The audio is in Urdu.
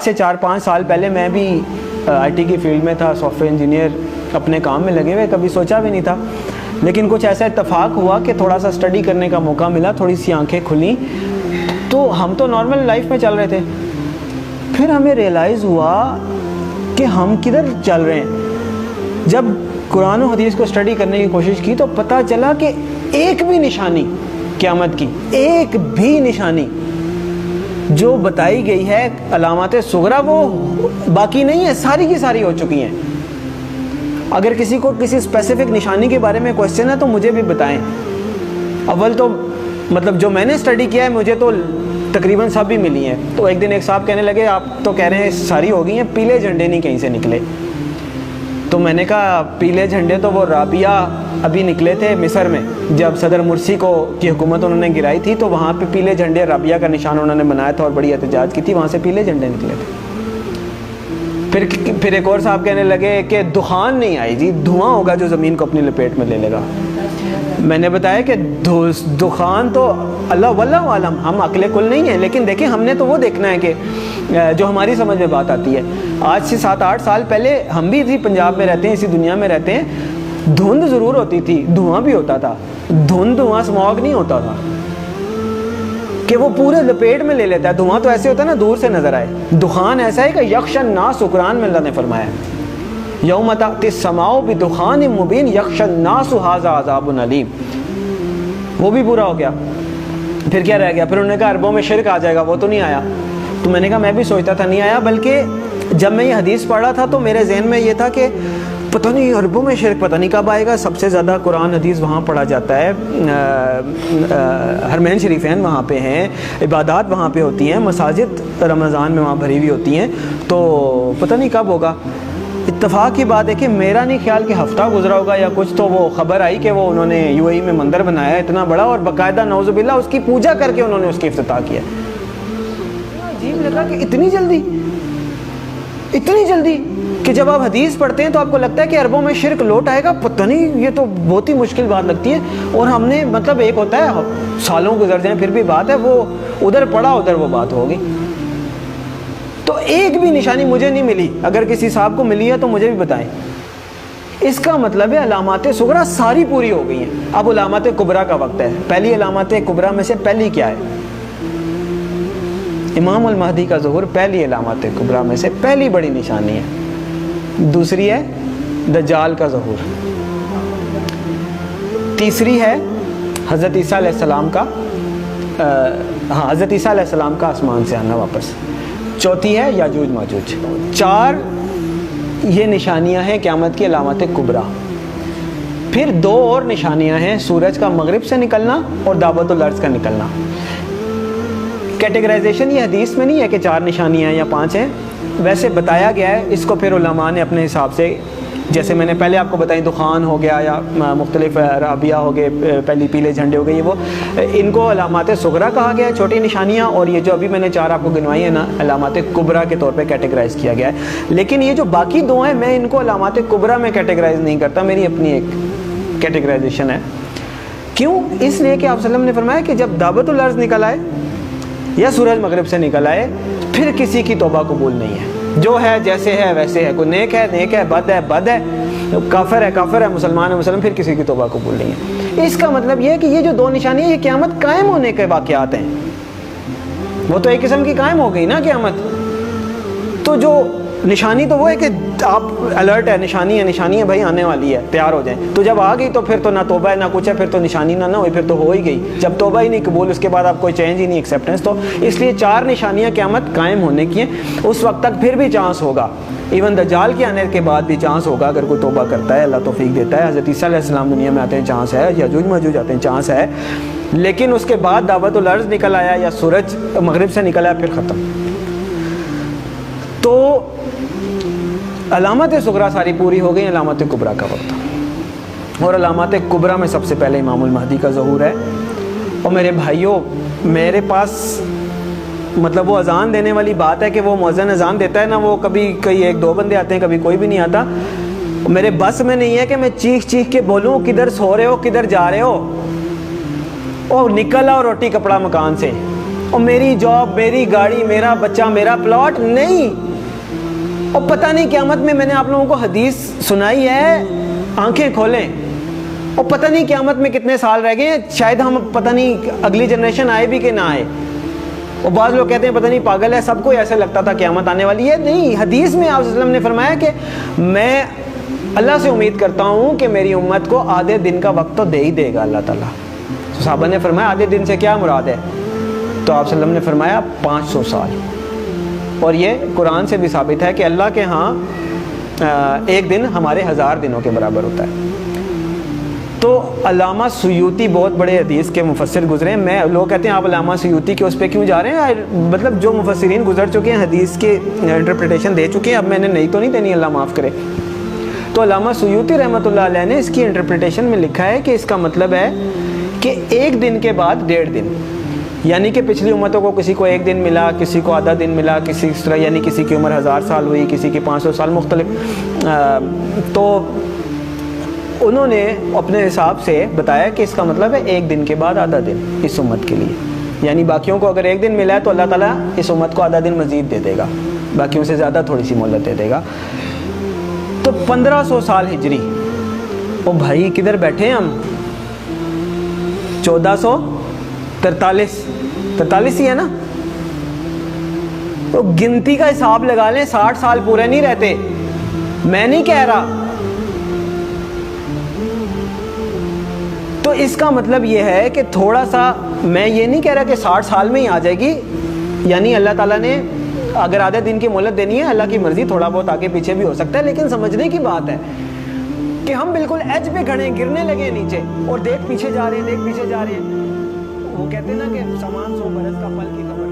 سے 4-5 سال پہلے میں بھی آئی ٹی کی فیلڈ میں تھا، سافٹ ویئر انجینئر، اپنے کام میں لگے ہوئے، کبھی سوچا بھی نہیں تھا. لیکن کچھ ایسا اتفاق ہوا کہ تھوڑا سا اسٹڈی کرنے کا موقع ملا، تھوڑی سی آنکھیں کھلیں. تو ہم تو نارمل لائف میں چل رہے تھے، پھر ہمیں ریئلائز ہوا کہ ہم کدھر چل رہے ہیں. جب قرآن و حدیث کو اسٹڈی کرنے کی کوشش کی تو پتہ چلا کہ ایک بھی نشانی قیامت کی، ایک بھی نشانی جو بتائی گئی ہے علامات صغریٰ وہ باقی نہیں ہے، ساری کی ساری ہو چکی ہیں. اگر کسی کو کسی اسپیسیفک نشانی کے بارے میں کوشچن ہے تو مجھے بھی بتائیں. اول تو مطلب جو میں نے اسٹڈی کیا ہے مجھے تو تقریباً سب بھی ملی ہیں. تو ایک دن ایک صاحب کہنے لگے آپ تو کہہ رہے ہیں ساری ہو گئی ہیں، پیلے جھنڈے نہیں کہیں سے نکلے. تو میں نے کہا پیلے جھنڈے تو وہ رابعہ ابھی نکلے تھے مصر میں، جب صدر مرسی کی حکومت انہوں نے گرائی تھی تو وہاں پہ پیلے جھنڈے رابعہ کا نشان انہوں نے بنایا تھا اور بڑی احتجاج کی تھی، وہاں سے پیلے جھنڈے نکلے تھے. پھر ایک اور صاحب کہنے لگے کہ دخان نہیں آئی جی، دھواں ہوگا جو زمین کو اپنی لپیٹ میں لے لے گا. میں نے بتایا کہ دخان تو اللہ واللہ عالم، ہم عقل کل نہیں ہیں، لیکن دیکھیں ہم نے تو وہ دیکھنا ہے کہ جو ہماری سمجھ میں بات آتی ہے. آج سے 7-8 سال پہلے ہم بھی اسی پنجاب میں رہتے ہیں، اسی دنیا میں رہتے ہیں. دھند ضرور ہوتی تھی، دھواں بھی ہوتا تھا، دھواں اسموگ نہیں ہوتا تھا کہ وہ پورے لپیٹ میں لے لیتا ہے. دھواں تو ایسے ہوتا ہے نا دور سے نظر آئے. دخان ایسا ہے کہ یخشى الناس، قرآن میں اللہ نے فرمایا یوم تأتی السماء بدخان مبین یخشى الناس ھذا عذاب علیم. وہ بھی پورا ہو گیا. پھر کیا رہ گیا؟ پھر انہوں نے کہا عربوں میں شرک آ جائے گا، وہ تو نہیں آیا. تو میں نے کہا میں بھی سوچتا تھا نہیں آیا، بلکہ جب میں یہ حدیث پڑھ رہا تھا تو میرے ذہن میں یہ تھا کہ پتہ نہیں عربوں میں شرک پتہ نہیں کب آئے گا. سب سے زیادہ قرآن حدیث وہاں پڑھا جاتا ہے، حرمین شریفین وہاں پہ ہیں، عبادات وہاں پہ ہوتی ہیں، مساجد رمضان میں وہاں بھری ہوئی ہوتی ہیں. تو پتہ نہیں کب ہوگا. اتفاق کی بات ہے کہ میرا نہیں خیال کہ ہفتہ گزرا ہوگا یا کچھ، تو وہ خبر آئی کہ وہ انہوں نے یو اے ای میں مندر بنایا ہے اتنا بڑا اور باقاعدہ نعوذ باللہ اس کی پوجا کر کے انہوں نے اس کی افتتاح کیا. عجیب لگا کہ اتنی جلدی کہ جب آپ حدیث پڑھتے ہیں تو آپ کو لگتا ہے کہ عربوں میں شرک لوٹ آئے گا. پتہ نہیں، یہ تو بہت ہی مشکل بات لگتی ہے. اور ہم نے مطلب ایک ہوتا ہے سالوں گزر جائیں پھر بھی بات ہے، وہ ادھر پڑا ادھر وہ بات ہوگی. تو ایک بھی نشانی مجھے نہیں ملی. اگر کسی صاحب کو ملی ہے تو مجھے بھی بتائیں. اس کا مطلب ہے علامات صغریٰ ساری پوری ہو گئی ہیں. اب علامات کبریٰ کا وقت ہے. پہلی علامات کبریٰ میں سے پہلی کیا ہے؟ امام المہدی کا ظہور پہلی علامات کبریٰ میں سے پہلی بڑی نشانی ہے. دوسری ہے دجال کا ظہور. تیسری ہے حضرت عیسیٰ علیہ السلام کا حضرت عیسیٰ علیہ السلام کا آسمان سے آنا واپس. چوتھی ہے یاجوج ماجوج. 4 یہ نشانیاں ہیں قیامت کی علامات کبریٰ. پھر 2 اور نشانیاں ہیں، سورج کا مغرب سے نکلنا اور دعوت الارض کا نکلنا. کیٹیگرائزیشن یہ حدیث میں نہیں ہے کہ 4 نشانیاں یا 5 ہیں، ویسے بتایا گیا ہے. اس کو پھر علماء نے اپنے حساب سے، جیسے میں نے پہلے آپ کو بتائی دخان ہو گیا یا مختلف رابعہ ہو گئے، پہلی پیلے جھنڈے ہو گئے، یہ وہ ان کو علامات صغریٰ کہا گیا ہے، چھوٹی نشانیاں. اور یہ جو ابھی میں نے 4 آپ کو گنوائی ہیں نا، علامات کبریٰ کے طور پہ کیٹیگرائز کیا گیا ہے. لیکن یہ جو باقی 2 ہیں میں ان کو علامات کبریٰ میں کیٹیگرائز نہیں کرتا، میری اپنی ایک کیٹیگرائزیشن ہے. کیوں؟ اس لیے کہ آپ صلی اللہ علیہ وسلم نے فرمایا کہ جب دعوت الارض نکل آئے یا سورج مغرب سے نکل آئے پھر کسی کی توبہ قبول نہیں ہے. جو ہے جیسے ہے ویسے ہے، کوئی نیک ہے بد ہے، کافر ہے مسلمان ہے پھر کسی کی توبہ قبول نہیں ہے. اس کا مطلب یہ ہے کہ یہ جو 2 نشانیاں یہ قیامت قائم ہونے کے واقعات ہیں. وہ تو ایک قسم کی قائم ہو گئی نا قیامت. تو جو نشانی تو وہ ہے کہ آپ الرٹ ہے، نشانی ہے بھائی آنے والی ہے، تیار ہو جائیں. تو جب آ گئی تو پھر تو نہ توبہ ہے نہ کچھ ہے، پھر تو نشانی نہ ہوئی، پھر تو ہو ہی گئی. جب توبہ ہی نہیں قبول، اس کے بعد آپ کوئی چینج ہی نہیں، ایکسیپٹنس. تو اس لیے 4 نشانیاں قیامت قائم ہونے کی ہیں. اس وقت تک پھر بھی چانس ہوگا، ایون دجال کے آنے کے بعد بھی چانس ہوگا اگر کوئی توبہ کرتا ہے، اللہ توفیق دیتا ہے. حضرت عیسیٰ علیہ السلام دنیا میں آتے ہیں، چانس ہے. یاجوج ماجوج آتے ہیں، چانس ہے. لیکن اس کے بعد دعوت الارض نکل آیا یا سورج مغرب سے نکل آیا پھر ختم. تو علامات صغریٰ ساری پوری ہو گئی، علامات کبریٰ کا وقت. اور علامات کبریٰ میں سب سے پہلے امام المہدی کا ظہور ہے. اور میرے بھائیوں، میرے پاس مطلب وہ اذان دینے والی بات ہے کہ وہ مؤذن اذان دیتا ہے نا، وہ کبھی کئی 1-2 بندے آتے ہیں، کبھی کوئی بھی نہیں آتا. میرے بس میں نہیں ہے کہ میں چیخ کے بولوں کدھر سو رہے ہو، کدھر جا رہے ہو، اور نکل آؤ روٹی کپڑا مکان سے. اور میری جاب، میری گاڑی، میرا بچہ، میرا پلاٹ نہیں. اور پتہ نہیں قیامت میں نے آپ لوگوں کو حدیث سنائی ہے، آنکھیں کھولیں. اور پتہ نہیں قیامت میں کتنے سال رہ گئے ہیں، شاید ہم پتہ نہیں اگلی جنریشن آئے بھی کہ نہ آئے. اور بعض لوگ کہتے ہیں پتہ نہیں پاگل ہے، سب کو ایسے لگتا تھا قیامت آنے والی ہے. نہیں، حدیث میں آپ صلی اللہ علیہ وسلم نے فرمایا کہ میں اللہ سے امید کرتا ہوں کہ میری امت کو آدھے دن کا وقت تو دے ہی دے گا اللہ تعالیٰ. صحابہ نے فرمایا آدھے دن سے کیا مراد ہے؟ تو آپ صلی اللہ علیہ وسلم نے فرمایا 500 سال. اور یہ قرآن سے بھی ثابت ہے کہ اللہ کے ہاں ایک دن ہمارے 1000 دنوں کے برابر ہوتا ہے. تو علامہ سیوطی بہت بڑے حدیث کے مفسر گزرے ہیں. لوگ کہتے ہیں آپ علامہ سیوطی کے اس پہ کیوں جا رہے ہیں؟ مطلب جو مفسرین گزر چکے ہیں، حدیث کے انٹرپریٹیشن دے چکے ہیں، اب میں نے نئی تو نہیں دینی، اللہ معاف کرے. تو علامہ سیوطی رحمۃ اللہ علیہ نے اس کی انٹرپریٹیشن میں لکھا ہے کہ اس کا مطلب ہے کہ ایک دن کے بعد 1.5 دن، یعنی کہ پچھلی امتوں کو کسی کو 1 دن ملا، کسی کو آدھا دن ملا، کسی اس طرح، یعنی کسی کی عمر 1000 سال ہوئی، کسی کی 500 سال، مختلف. تو انہوں نے اپنے حساب سے بتایا کہ اس کا مطلب ہے 1 دن کے بعد آدھا دن اس امت کے لیے. یعنی باقیوں کو اگر 1 دن ملا ہے تو اللہ تعالیٰ اس امت کو آدھا دن مزید دے دے گا، باقیوں سے زیادہ تھوڑی سی مہلت دے دے گا. تو 1500 سال ہجری. او بھائی کدھر بیٹھے ہم؟ 1443 ہی ہے نا. تو گنتی کا حساب لگا لیں، 60 سال پورے نہیں رہتے. میں نہیں کہہ رہا. تو اس کا مطلب یہ ہے کہ تھوڑا سا، میں یہ نہیں کہہ رہا کہ 60 سال میں ہی آ جائے گی. یعنی اللہ تعالیٰ نے اگر آدھے دن کی مہلت دینی ہے، اللہ کی مرضی، تھوڑا بہت آگے پیچھے بھی ہو سکتا ہے. لیکن سمجھنے کی بات ہے کہ ہم بالکل ایج پہ کھڑے ہیں، گرنے لگے نیچے، اور دیکھ پیچھے جا رہے ہیں، دیکھ پیچھے جا رہے ہیں. وہ کہتے ہیں نا کہ سامان 100 برس کا پل کی خبر.